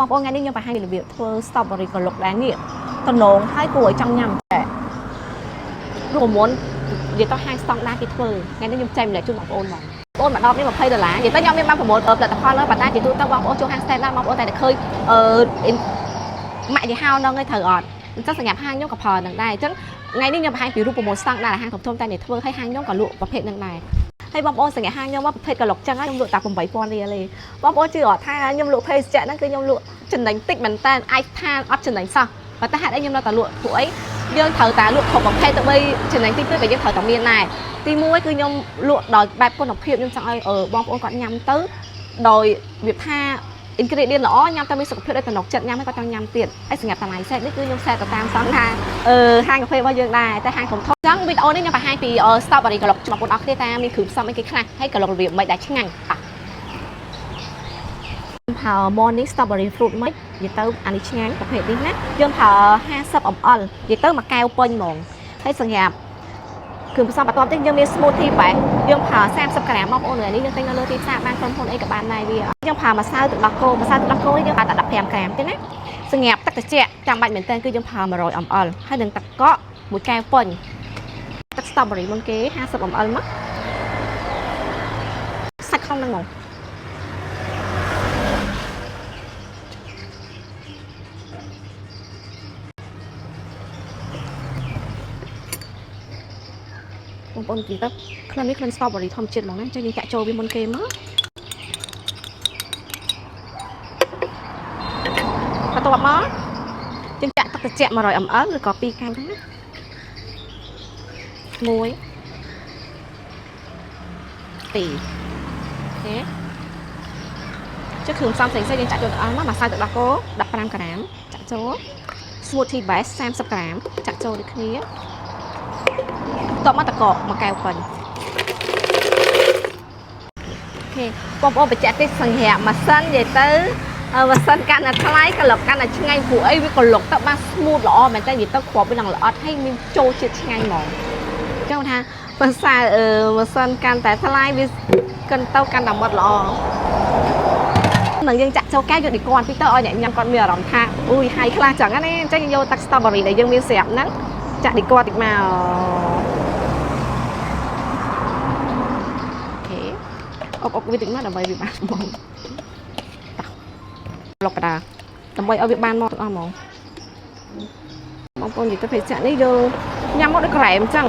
បងប្អូនថ្ងៃនេះខ្ញុំបង្ហាញរបៀបធ្វើ strawberry ក្រឡុកដែរនេះតំណងឲ្យគួរឲ្យចង់ញ៉ាំតែរូបមន្តនិយាយទៅហាងស្តង់ដារគេធ្វើថ្ងៃនេះខ្ញុំចែកម្លែកជូនបងប្អូនមកបងប្អូនមកដល់នេះ$20និយាយទៅខ្ញុំមានបានប្រមូលផលិតផលហើយប៉ុន្តែជាទូទៅបងប្អូនចូលហាង stand ដែរបងប្អូនតែឃើញម៉ាក់យីហោហ្នឹងឯងត្រូវអត់អញ្ចឹងសម្រាប់ហាងខ្ញុំក៏ផលហ្នឹងដែរអញ្ចឹងថ្ងៃនេះខ្ញុំបង្ហាញពីរូបមន្តស្តង់ដារហាងធំៗតែនេះធ្វើឲ្យហាងខ្ញុំក៏លក់ប្រភេទហ្នឹងដែរហើយបងប្អូនសង្កេតហាងខ្ញុំមកប្រភេទក្រឡុកចឹងខ្ញុំលក់តែ$8000រៀលទេបងប្អូនជឿអត់ថាខ្ញុំលក់ភេសជ្ជៈហ្នឹងគឺខ្ញុំលក់ចំណេញតិចមែនតើអាចថាអត់ចំណេញសោះប៉ុន្តែហេតុអីខ្ញុំនៅតែលក់ពួកអីយើងត្រូវតែលក់គ្រប់ប្រភេទទៅបីចំណេញតិចទៅក៏យើងត្រូវតែមានដែរទី1គឺខ្ញុំលក់ដោយបែបគុណភាពខ្ញុំចង់ឲ្យបងប្អូនគាត់ញ៉ាំទៅដោយវាថា ingredient ល្អញ៉ាំទៅមានសុខភាពដូចតំណចិត្តញ៉ាំហើយគាត់ចង់ញ៉ាំទៀតហើយសម្រាប់តម្លៃសេតនេះគឺខ្ញុំសេតទៅតាមសង្ឃថាហាងកាហ្វេរបស់យើងដែរតែហាងធំៗចឹងវីដេអូនេះខ្ញុំបង្ហាញពី strawberry ក្រឡុកបងប្អូនអរគ្នាថាមានគ្រឿងផ្សំអីគេខ្លះហើយក្រឡុករបៀបមិនដែលឆ្ងាញ់ប្រើ morning strawberry fruit mix និយាយទៅអានេះឆ្ងាញ់ប្រភេទនេះណាយើងប្រើ50 ml និយាយទៅមួយកែវពេញហ្មងហើយសម្រាប់គ្រឿងផ្សំបន្ទាប់ទៀតយើងមាន smoothie បែបយើងប្រើ30ក្រាមបងប្អូននេះយើងទិញនៅលើទីផ្សារបានក្រុមហ៊ុនអីក៏បានដែរវាយើងប្រើម្សៅទឹកដោះគោម្សៅទឹកដោះគោនេះយើងប្រើតែ15ក្រាមទេណាសម្រាប់ទឹកត្រជាក់ចាំបាច់មែនតើគឺយើងប្រើ100 ml ហើយនឹងទឹកកកមួយកែវពេញទឹក strawberry មុនគេ50 ml មកសាច់ក្នុងហ្នឹងហ្មងបងប្អូននិយាយទៅក្លិននេះក្លិន strawberry ធម្មជាតិហ្មងណាចឹងយើងចាក់ចូលវាមុនគេមកបន្ទាប់មកយើងចាក់ទឹកត្រជាក់100 ml ឬក៏2កែវណា1 2អូខេចុះគ្រឿងផ្សំផ្សេងៗយើងចាក់ចូលទៅអស់មកម្សៅទឹកដោះគោ15ក្រាមចាក់ចូល smoothie base 30ក្រាមចាក់ចូលដូចគ្នាតបមកតកមួយកែវពេញអូខេបងប្អូនបញ្ជាក់ទេសសម្រាប់ម៉ាស៊ីននិយាយទៅម៉ាស៊ីនកាន់តែថ្លៃក្រឡុកកាន់តែឆ្ងាញ់ព្រោះអីវាក្រឡុកទៅបាន smooth ល្អមែនតើនិយាយទៅគ្រាប់វានឹងល្អិតហើយមានចូលជាតិឆ្ងាញ់ហ្មងចឹងថាបើសារម៉ាស៊ីនកាន់តែថ្លៃវាកាន់ទៅកាន់តែមុតល្អនឹងយើងចាក់ចូលកែវយកឌីគាត់ពីទៅឲ្យអ្នកញ៉ាំគាត់មានអារម្មណ៍ថាអូយហើយខ្លះចឹងណាអញ្ចឹងយកទឹក strawberry ដែលយើងមានស្រាប់ហ្នឹងចាក់ឌីគាត់តិចមកអូខេអុកវាតិចមកដើម្បីវាបានហ្មងឡុកកដាដើម្បីឲ្យវាបានមកទាំងអស់ហ្មងបងប្អូននិយាយទៅភេសជ្ជៈនេះយើងញ៉ាំមកដូចក្រែមអញ្ចឹង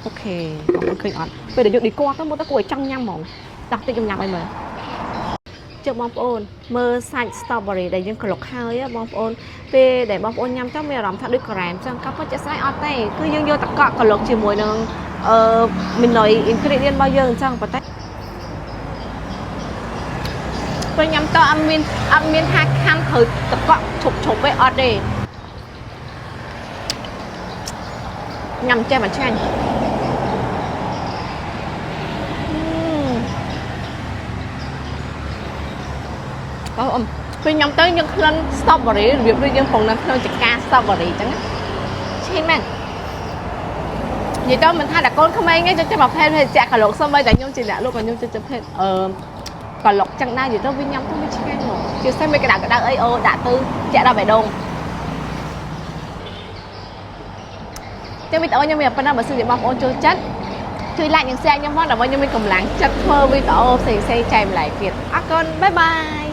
អូខេបងប្អូនឃើញអត់ពេលដែលយកឌីគាត់ទៅមកទៅគួរឲ្យចង់ញ៉ាំហ្មងតោះតិចខ្ញុំញ៉ាំឲ្យមើលជើបងប្អូនមើលសាច់ strawberry ដែលយើងក្រឡុកហើយបងប្អូនពេលដែលបងប្អូនញ៉ាំទៅមានអារម្មណ៍ថាដូចក្រែមអញ្ចឹងក៏ពិតជាស្អែកអត់ទេគឺយើងយកតកកក្រឡុកជាមួយនឹងមីណុយ ingredient របស់យើងអញ្ចឹងប៉ុន្តែពេលញ៉ាំទៅអត់មានថាខាំត្រូវតកកឈប់ទេអត់ទេញ៉ាំចេះមិនឆ្ងាញ់អូពេលញ៉ាំទៅយើងក្លិន strawberry របៀបដូចយើងកំពុងនៅក្នុងចង្ការ strawberry អញ្ចឹងឆ្ងាញ់មែននិយាយទៅមិនថាតែកូនក្មេងទេចូលចិត្តប្រភេទភេសជ្ជៈក្រឡុកសូម្បីតែខ្ញុំជាអ្នកលក់ក៏ខ្ញុំចូលចិត្តភេទក្រឡុកចឹងដែរនិយាយទៅវាញ៉ាំទៅវាឆ្ងាញ់ហ្មងជាពិសេសមេក្តៅអីដាក់ទៅចាក់ដល់បេះដូងតែវីដេអូខ្ញុំមានប៉ុណ្ណាបើសិនជាបងប្អូនចូលចិត្តជួយ like និង share ខ្ញុំផងដើម្បីខ្ញុំមានកម្លាំងចិត្តធ្វើវីដេអូផ្សេងៗចែកម្លែកទៀតអរគុណបាយបាយ